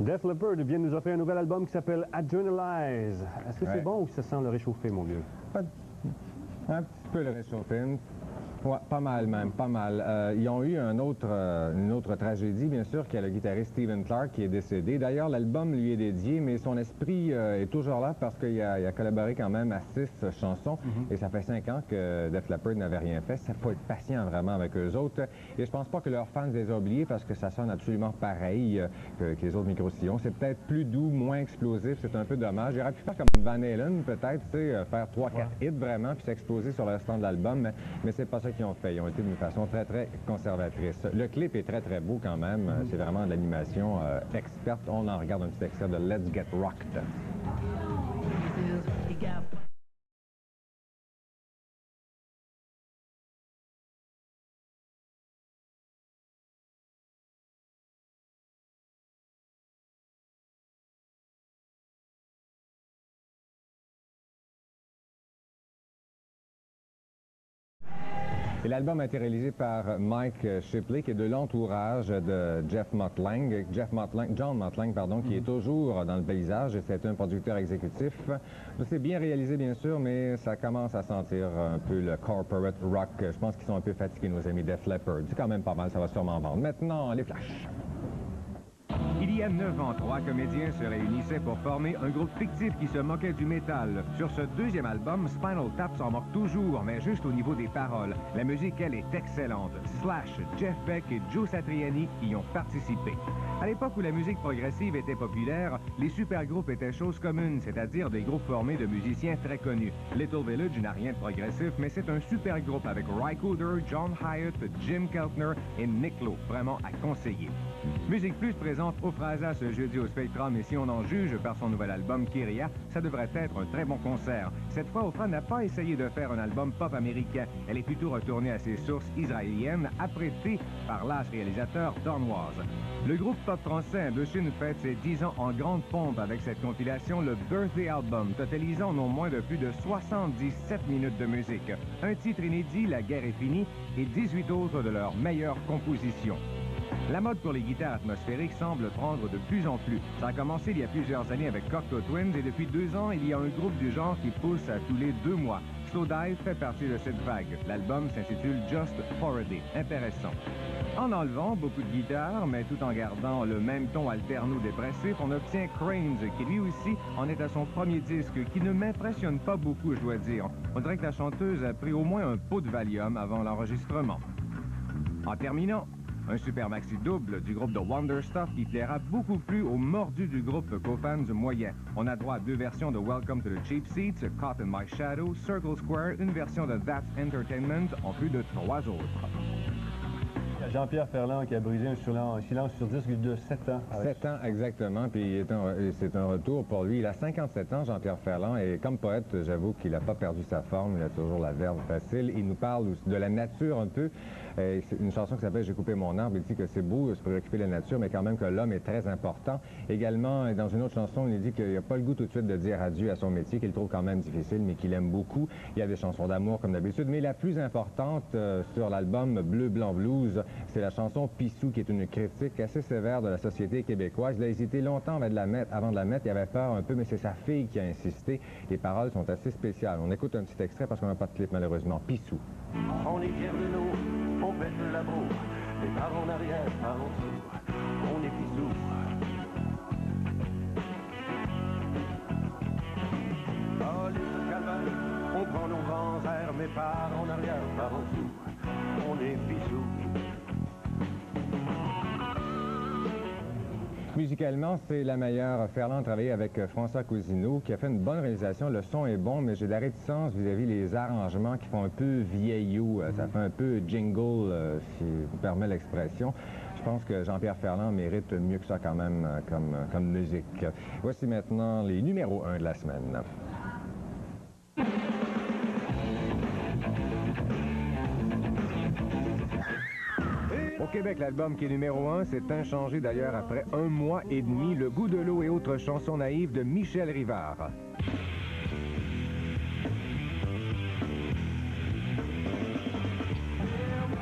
Def Leppard vient de nous offrir un nouvel album qui s'appelle Adrenalize. Est-ce que c'est bon ou ça sent le réchauffé, mon vieux? Un petit peu le réchauffé. Ouais, pas mal même, pas mal. Ils ont eu une autre tragédie, bien sûr, qui est le guitariste Stephen Clark qui est décédé. D'ailleurs, l'album lui est dédié, mais son esprit est toujours là parce qu'il a collaboré quand même à 6 chansons et ça fait 5 ans que Def Leppard n'avait rien fait. Ça faut être patient vraiment avec eux autres. Et je pense pas que leurs fans les aient oubliés parce que ça sonne absolument pareil que les autres micro-sillons. C'est peut-être plus doux, moins explosif, c'est un peu dommage. J'aurais pu faire comme Van Halen, peut-être, tu sais, faire 3-4 hits vraiment, puis s'exploser sur le restant de l'album, mais c'est pas ça qu'ils ont fait. Ils ont été d'une façon très, très conservatrice. Le clip est très, très beau quand même. C'est vraiment de l'animation experte. On en regarde un petit extrait de Let's Get Rocked. Et l'album a été réalisé par Mike Shipley, qui est de l'entourage de John Mottling, pardon, qui est toujours dans le paysage. C'est un producteur exécutif. C'est bien réalisé, bien sûr, mais ça commence à sentir un peu le corporate rock. Je pense qu'ils sont un peu fatigués, nos amis Def Leppard. C'est quand même pas mal, ça va sûrement vendre. Maintenant, les flashs. Il y a 9 ans, 3 comédiens se réunissaient pour former un groupe fictif qui se moquait du métal. Sur ce deuxième album, Spinal Tap s'en moque toujours, mais juste au niveau des paroles. La musique, elle, est excellente. Slash, Jeff Beck et Joe Satriani y ont participé. À l'époque où la musique progressive était populaire, les supergroupes étaient chose commune, c'est-à-dire des groupes formés de musiciens très connus. Little Village n'a rien de progressif, mais c'est un supergroupe avec Ry Cooder, John Hyatt, Jim Keltner et Nick Lowe, vraiment à conseiller. Musique Plus présente Ofraza ce jeudi au Spectrum et si on en juge par son nouvel album Kyria, ça devrait être un très bon concert. Cette fois, Ofra n'a pas essayé de faire un album pop américain. Elle est plutôt retournée à ses sources israéliennes, apprêtées par l'as réalisateur Don Was. Le groupe pop français Indochine fête ses 10 ans en grande pompe avec cette compilation, le Birthday Album, totalisant non moins de plus de 77 minutes de musique. Un titre inédit, La guerre est finie, et 18 autres de leurs meilleures compositions. La mode pour les guitares atmosphériques semble prendre de plus en plus. Ça a commencé il y a plusieurs années avec Cocteau Twins et depuis 2 ans, il y a un groupe du genre qui pousse à tous les 2 mois. Slowdive fait partie de cette vague. L'album s'intitule Just for a Day. Intéressant. En enlevant beaucoup de guitares, mais tout en gardant le même ton alterno-dépressif, on obtient Cranes, qui lui aussi en est à son premier disque, qui ne m'impressionne pas beaucoup, je dois dire. On dirait que la chanteuse a pris au moins un pot de Valium avant l'enregistrement. En terminant, un super maxi double du groupe de Wonder Stuff qui plaira beaucoup plus aux mordus du groupe qu'aux fans moyens. On a droit à 2 versions de Welcome to the Cheap Seats, Caught in My Shadow, Circle Square, une version de That's Entertainment, en plus de 3 autres. Jean-Pierre Ferland qui a brisé un silence sur disque de 7 ans. 7 ans, exactement, puis c'est un retour pour lui. Il a 57 ans, Jean-Pierre Ferland, et comme poète, j'avoue qu'il n'a pas perdu sa forme, il a toujours la verve facile. Il nous parle de la nature un peu. C'est une chanson qui s'appelle « J'ai coupé mon arbre ». Il dit que c'est beau de se préoccuper de la nature, mais quand même que l'homme est très important. Également, dans une autre chanson, il dit qu'il n'a pas le goût tout de suite de dire adieu à son métier, qu'il trouve quand même difficile, mais qu'il aime beaucoup. Il y a des chansons d'amour comme d'habitude, mais la plus importante sur l'album Bleu, Blanc, Blues, c'est la chanson Pissou, qui est une critique assez sévère de la société québécoise. Il a hésité longtemps avant de la mettre. Il avait peur un peu, mais c'est sa fille qui a insisté. Les paroles sont assez spéciales. On écoute un petit extrait parce qu'on n'a pas de clip, malheureusement. Pissou. On est fiers de nous, on pète le labo, et par en arrière, par en dessous, on est pissou. Oh, les calvaires, on prend nos grands airs, mais par en arrière, par en dessous, on est pissou. Musicalement, c'est la meilleure. Ferland a travaillé avec François Cousineau, qui a fait une bonne réalisation. Le son est bon, mais j'ai de la réticence vis-à-vis des arrangements qui font un peu vieillot. Ça fait un peu jingle, si vous permet l'expression. Je pense que Jean-Pierre Ferland mérite mieux que ça quand même comme musique. Voici maintenant les numéros 1 de la semaine. Au Québec, l'album qui est numéro 1 s'est inchangé d'ailleurs après 1 mois et demi. Le goût de l'eau et autres chansons naïves de Michel Rivard.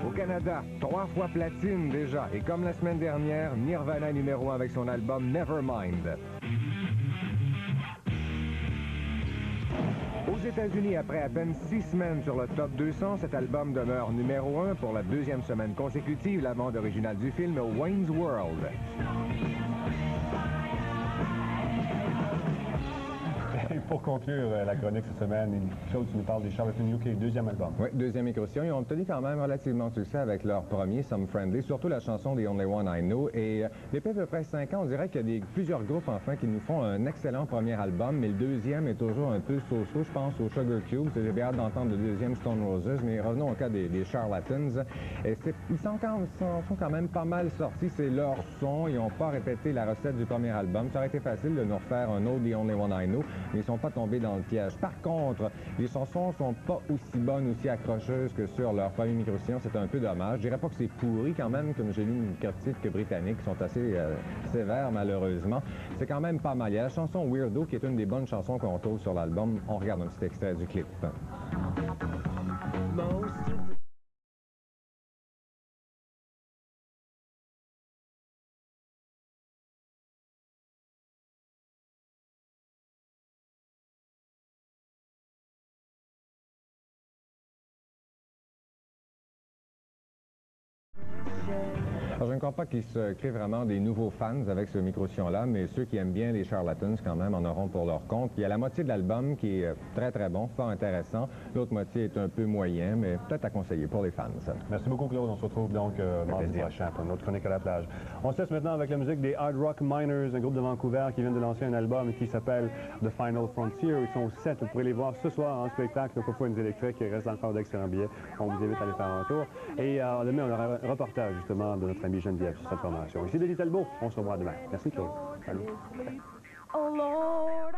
Au Canada, Canada, 3 fois platine déjà. Et comme la semaine dernière, Nirvana numéro 1 avec son album Nevermind. Aux États-Unis, après à peine 6 semaines sur le top 200, cet album demeure numéro 1 pour la 2e semaine consécutive, la bande originale du film Wayne's World. Et pour conclure la chronique cette semaine, Claude, tu nous parles des Charlatan UK, deuxième album. Oui, deuxième incursion. Ils ont obtenu quand même relativement de succès avec leur premier, Some Friendly, surtout la chanson The Only One I Know. Et depuis à peu près 5 ans, on dirait qu'il y a plusieurs groupes, enfin, qui nous font un excellent premier album, mais le deuxième est toujours un peu so-so. Je pense aux Sugar Cubes. J'ai bien hâte d'entendre le deuxième Stone Roses, mais revenons au cas des Charlatans. Et ils sont quand même pas mal sortis. C'est leur son. Ils n'ont pas répété la recette du premier album. Ça aurait été facile de nous refaire un autre The Only One I Know, mais ils sont pas tombés dans le piège. Par contre, les chansons sont pas aussi bonnes, aussi accrocheuses que sur leur premier micro-sillon. C'est un peu dommage. Je dirais pas que c'est pourri quand même, comme j'ai lu une critique britannique qui sont assez sévères malheureusement. C'est quand même pas mal. Il y a la chanson Weirdo qui est une des bonnes chansons qu'on trouve sur l'album. On regarde un petit extrait du clip. Alors, je ne crois pas qu'ils se créent vraiment des nouveaux fans avec ce micro-sillon-là, mais ceux qui aiment bien les Charlatans, quand même, en auront pour leur compte. Il y a la moitié de l'album qui est très, très bon, fort intéressant. L'autre moitié est un peu moyen, mais peut-être à conseiller pour les fans. Ça. Merci beaucoup, Claude. On se retrouve donc mardi prochain pour une autre chronique à la plage. On se laisse maintenant avec la musique des Hard Rock Miners, un groupe de Vancouver qui vient de lancer un album qui s'appelle The Final Frontier. Ils sont 7. Vous pourrez les voir ce soir en spectacle au Cofoines électriques. Il reste encore d'excellents billets. On vous invite à aller faire un tour. Et demain, on aura un reportage, justement, de notre ami Geneviève sur cette formation. Ici Denis Talbot. On se revoit demain. Merci, Claude. Salut. Oh Lord.